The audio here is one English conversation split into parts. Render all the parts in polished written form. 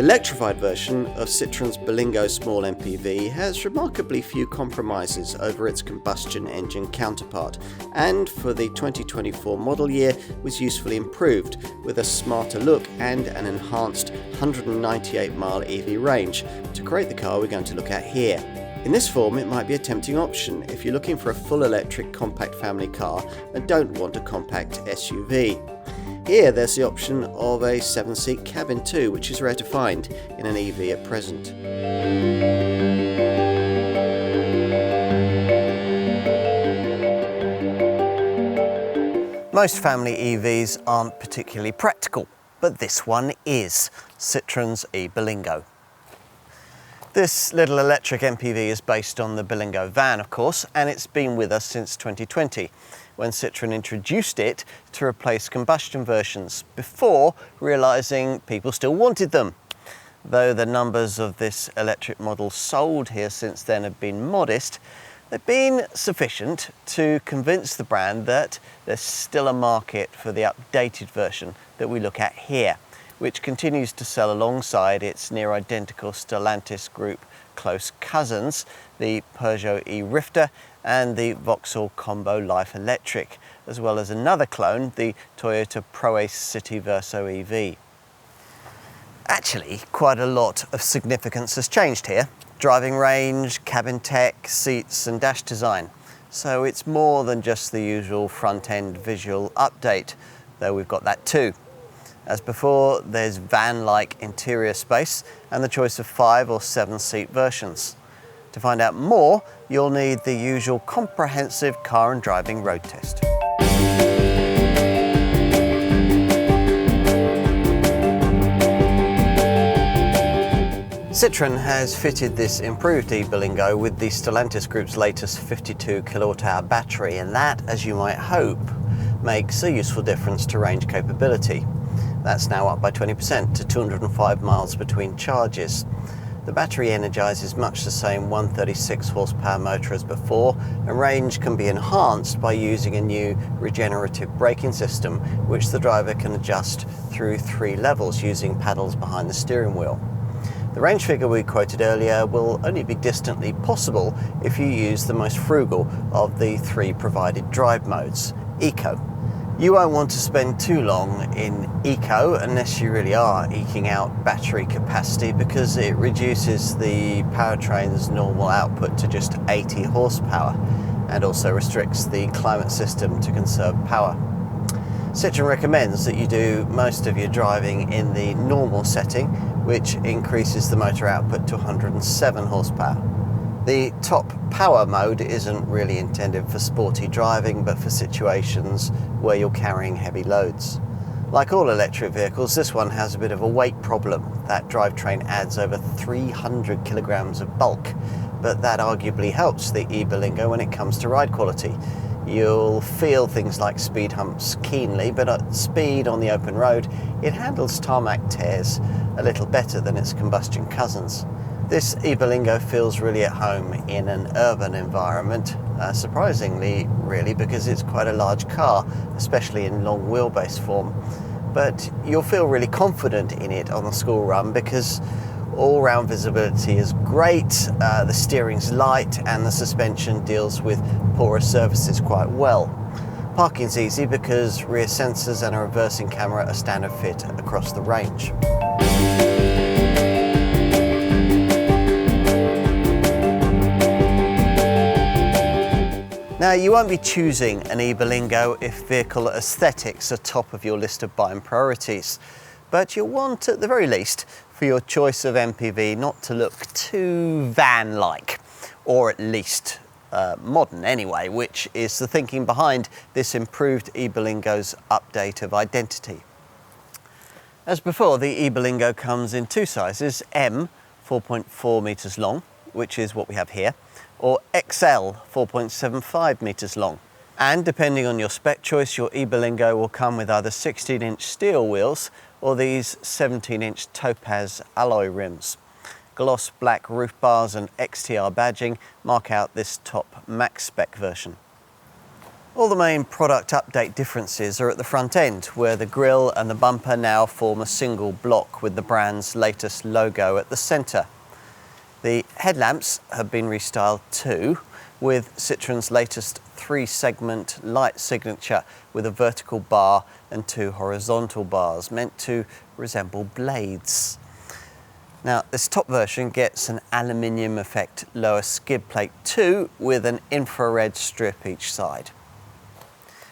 electrified version of Citroen's Berlingo small MPV has remarkably few compromises over its combustion engine counterpart, and for the 2024 model year was usefully improved with a smarter look and an enhanced 198-mile EV range to create the car we're going to look at here. In this form, it might be a tempting option if you're looking for a full electric compact family car and don't want a compact SUV. Here there's the option of a 7-seat cabin too, which is rare to find in an EV at present. Most family EVs aren't particularly practical, but this one is, Citroen's E-Berlingo. This little electric MPV is based on the Berlingo van, of course, and it's been with us since 2020, when Citroën introduced it to replace combustion versions before realising people still wanted them. Though the numbers of this electric model sold here since then have been modest, they've been sufficient to convince the brand that there's still a market for the updated version that we look at here, which continues to sell alongside its near-identical Stellantis Group close cousins, the Peugeot E-Rifter and the Vauxhall Combo Life Electric, as well as another clone, the Toyota ProAce City Verso EV. Actually, quite a lot of significance has changed here. Driving range, cabin tech, seats and dash design. So it's more than just the usual front-end visual update, though we've got that too. As before, there's van-like interior space and the choice of 5 or 7-seat versions. To find out more, you'll need the usual comprehensive car and driving road test. Citroën has fitted this improved E-Berlingo with the Stellantis Group's latest 52 kWh battery, and that, as you might hope, makes a useful difference to range capability. That's now up by 20% to 205 miles between charges. The battery energises much the same 136 horsepower motor as before, and range can be enhanced by using a new regenerative braking system, which the driver can adjust through 3 levels using paddles behind the steering wheel. The range figure we quoted earlier will only be distantly possible if you use the most frugal of the 3 provided drive modes, Eco. You won't want to spend too long in Eco unless you really are eking out battery capacity, because it reduces the powertrain's normal output to just 80 horsepower and also restricts the climate system to conserve power. Citroën recommends that you do most of your driving in the normal setting, which increases the motor output to 107 horsepower. The top power mode isn't really intended for sporty driving, but for situations where you're carrying heavy loads. Like all electric vehicles, this one has a bit of a weight problem. That drivetrain adds over 300 kilograms of bulk, but that arguably helps the E-Berlingo when it comes to ride quality. You'll feel things like speed humps keenly, but at speed on the open road, it handles tarmac tears a little better than its combustion cousins. This E-Berlingo feels really at home in an urban environment, surprisingly really, because it's quite a large car, especially in long wheelbase form. But you'll feel really confident in it on the school run because all-round visibility is great, the steering's light and the suspension deals with porous surfaces quite well. Parking's easy because rear sensors and a reversing camera are standard fit across the range. Now, you won't be choosing an E-Berlingo if vehicle aesthetics are top of your list of buying priorities, but you'll want, at the very least, for your choice of MPV not to look too van-like, or at least modern anyway, which is the thinking behind this improved E-Berlingo's update of identity. As before, the E-Berlingo comes in 2 sizes, M, 4.4 metres long, which is what we have here, or XL, 4.75 metres long. And depending on your spec choice, your E-Berlingo will come with either 16-inch steel wheels or these 17-inch topaz alloy rims. Gloss black roof bars and XTR badging mark out this top max spec version. All the main product update differences are at the front end, where the grille and the bumper now form a single block with the brand's latest logo at the centre. The headlamps have been restyled too, with Citroen's latest 3-segment light signature with a vertical bar and 2 horizontal bars meant to resemble blades. Now, this top version gets an aluminium effect lower skid plate too, with an infrared strip each side.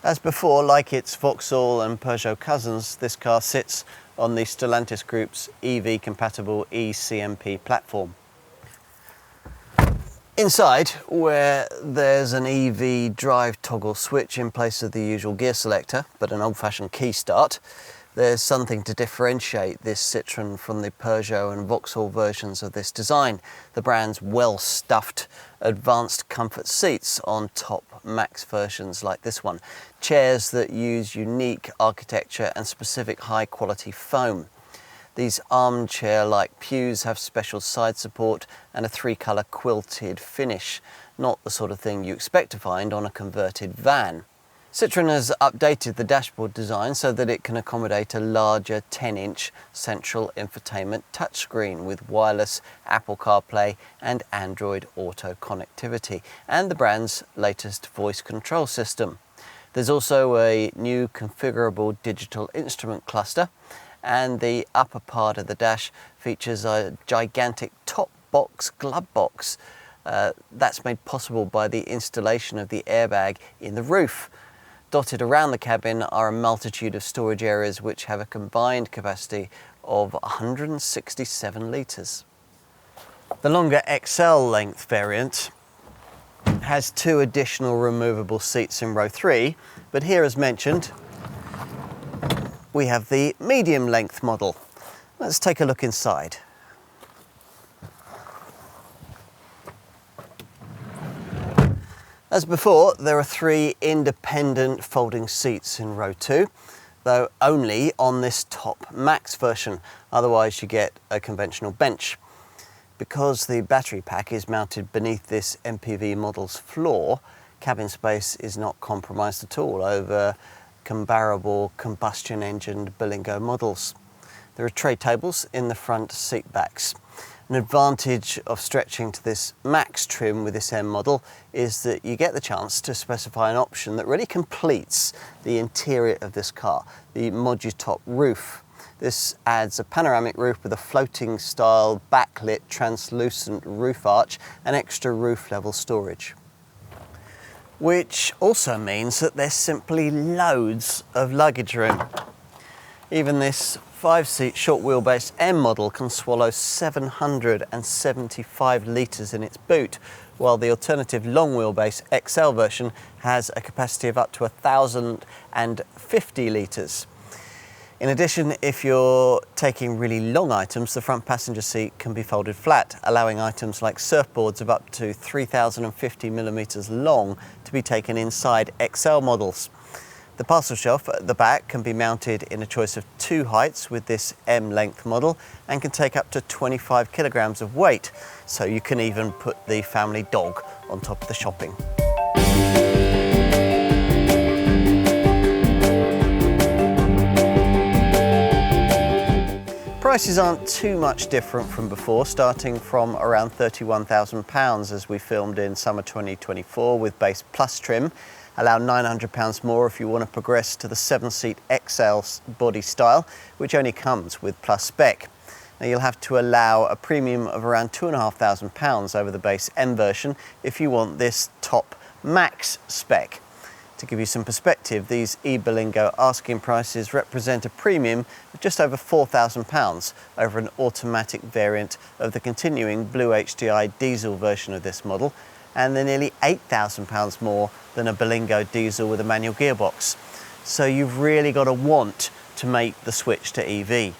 As before, like its Vauxhall and Peugeot cousins, this car sits on the Stellantis Group's EV-compatible eCMP platform. Inside, where there's an EV drive toggle switch in place of the usual gear selector, but an old-fashioned key start, there's something to differentiate this Citroen from the Peugeot and Vauxhall versions of this design. The brand's well-stuffed, advanced comfort seats on top Max versions like this one. Chairs that use unique architecture and specific high-quality foam. These armchair-like pews have special side support and a 3-colour quilted finish, not the sort of thing you expect to find on a converted van. Citroen has updated the dashboard design so that it can accommodate a larger 10-inch central infotainment touchscreen with wireless Apple CarPlay and Android Auto connectivity, and the brand's latest voice control system. There's also a new configurable digital instrument cluster, and the upper part of the dash features a gigantic top box glove box. That's made possible by the installation of the airbag in the roof. Dotted around the cabin are a multitude of storage areas which have a combined capacity of 167 litres. The longer XL length variant has 2 additional removable seats in row 3, but here, as mentioned, we have the medium length model. Let's take a look inside. As before, there are 3 independent folding seats in row 2, though only on this top Max version. Otherwise you get a conventional bench. Because the battery pack is mounted beneath this MPV model's floor, cabin space is not compromised at all over comparable combustion engined Berlingo models. There are tray tables in the front seat backs. An advantage of stretching to this Max trim with this M model is that you get the chance to specify an option that really completes the interior of this car, the module-top roof. This adds a panoramic roof with a floating style backlit translucent roof arch and extra roof level storage. Which also means that there's simply loads of luggage room. Even this 5-seat short wheelbase M model can swallow 775 litres in its boot, while the alternative long wheelbase XL version has a capacity of up to 1,050 litres. In addition, if you're taking really long items, the front passenger seat can be folded flat, allowing items like surfboards of up to 3,050 millimetres long to be taken inside XL models. The parcel shelf at the back can be mounted in a choice of 2 heights with this M length model and can take up to 25 kilograms of weight, so you can even put the family dog on top of the shopping. Prices aren't too much different from before, starting from around £31,000 as we filmed in summer 2024 with base plus trim. Allow £900 more if you want to progress to the 7-seat XL body style, which only comes with plus spec. Now you'll have to allow a premium of around £2,500 over the base M version if you want this top Max spec. To give you some perspective, these e-Berlingo asking prices represent a premium of just over £4,000 over an automatic variant of the continuing Blue HDI diesel version of this model, and they're nearly £8,000 more than a Berlingo diesel with a manual gearbox. So you've really got to want to make the switch to EV.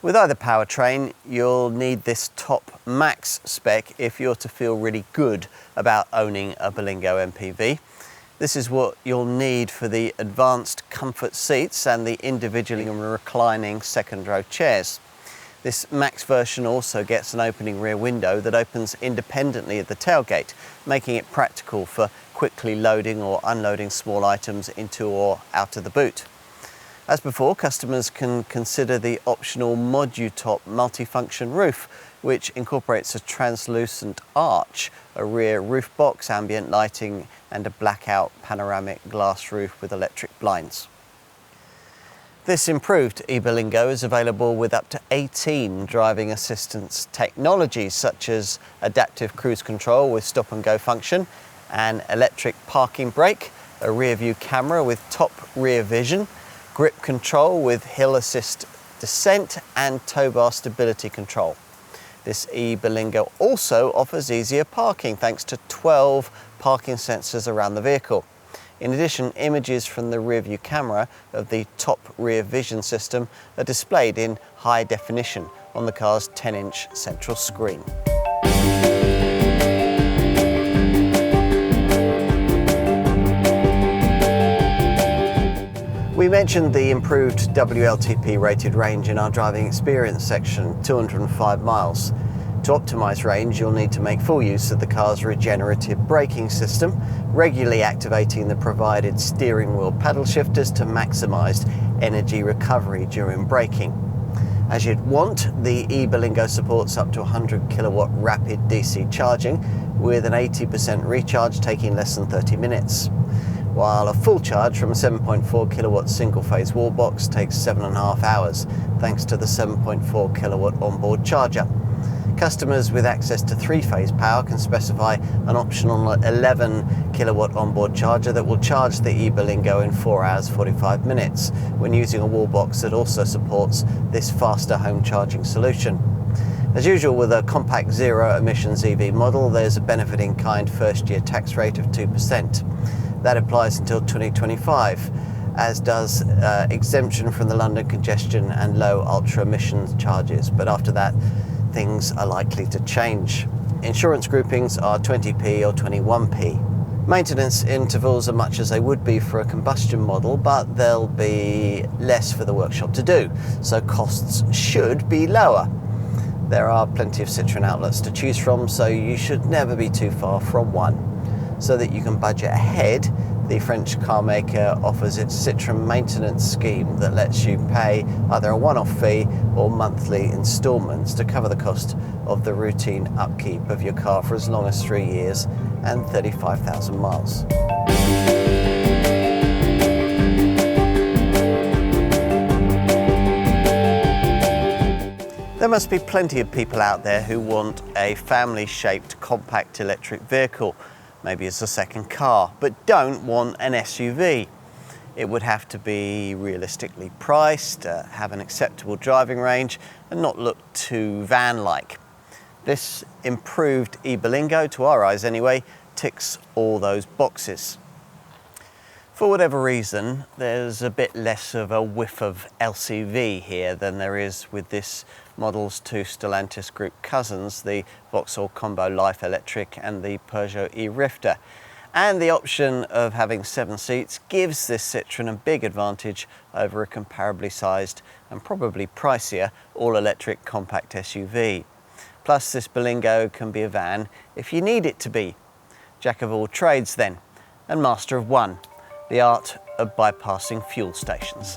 With either powertrain, you'll need this top Max spec if you're to feel really good about owning a Berlingo MPV. This is what you'll need for the advanced comfort seats and the individually reclining second row chairs. This Max version also gets an opening rear window that opens independently at the tailgate, making it practical for quickly loading or unloading small items into or out of the boot. As before, customers can consider the optional Modu-top multifunction roof, which incorporates a translucent arch, a rear roof box, ambient lighting, and a blackout panoramic glass roof with electric blinds. This improved e-Berlingo is available with up to 18 driving assistance technologies, such as adaptive cruise control with stop and go function, an electric parking brake, a rear view camera with top rear vision, grip control with hill assist descent, and tow bar stability control. This e-Berlingo also offers easier parking thanks to 12 parking sensors around the vehicle. In addition, images from the rear view camera of the top rear vision system are displayed in high definition on the car's 10-inch central screen. We mentioned the improved WLTP rated range in our driving experience section, 205 miles. To optimise range, you'll need to make full use of the car's regenerative braking system, regularly activating the provided steering wheel paddle shifters to maximise energy recovery during braking. As you'd want, the e-Berlingo supports up to 100 kilowatt rapid DC charging, with an 80% recharge taking less than 30 minutes. While a full charge from a 7.4 kilowatt single-phase wall box takes 7.5 hours, thanks to the 7.4 kilowatt onboard charger. Customers with access to 3-phase power can specify an optional 11 kilowatt onboard charger that will charge the e-Berlingo in 4 hours 45 minutes when using a wall box that also supports this faster home charging solution. As usual with a compact zero emissions EV model, there's a benefit in kind first year tax rate of 2%. That applies until 2025, as does exemption from the London congestion and low ultra emissions charges, but after that things are likely to change. Insurance groupings are 20p or 21p. Maintenance intervals are much as they would be for a combustion model, but there'll be less for the workshop to do, so costs should be lower. There are plenty of Citroen outlets to choose from, so you should never be too far from one. So that you can budget ahead, the French car maker offers its Citroen maintenance scheme that lets you pay either a one-off fee or monthly instalments to cover the cost of the routine upkeep of your car for as long as 3 years and 35,000 miles. There must be plenty of people out there who want a family-shaped compact electric vehicle, maybe as a second car, but don't want an SUV. It would have to be realistically priced, have an acceptable driving range, and not look too van-like. This improved e-Berlingo, to our eyes anyway, ticks all those boxes. For whatever reason, there's a bit less of a whiff of LCV here than there is with this model's two Stellantis Group cousins, the Vauxhall Combo Life Electric and the Peugeot E-Rifter. And the option of having 7 seats gives this Citroen a big advantage over a comparably sized and probably pricier all-electric compact SUV. Plus, this Berlingo can be a van if you need it to be. Jack of all trades then, and master of one. The art of bypassing fuel stations.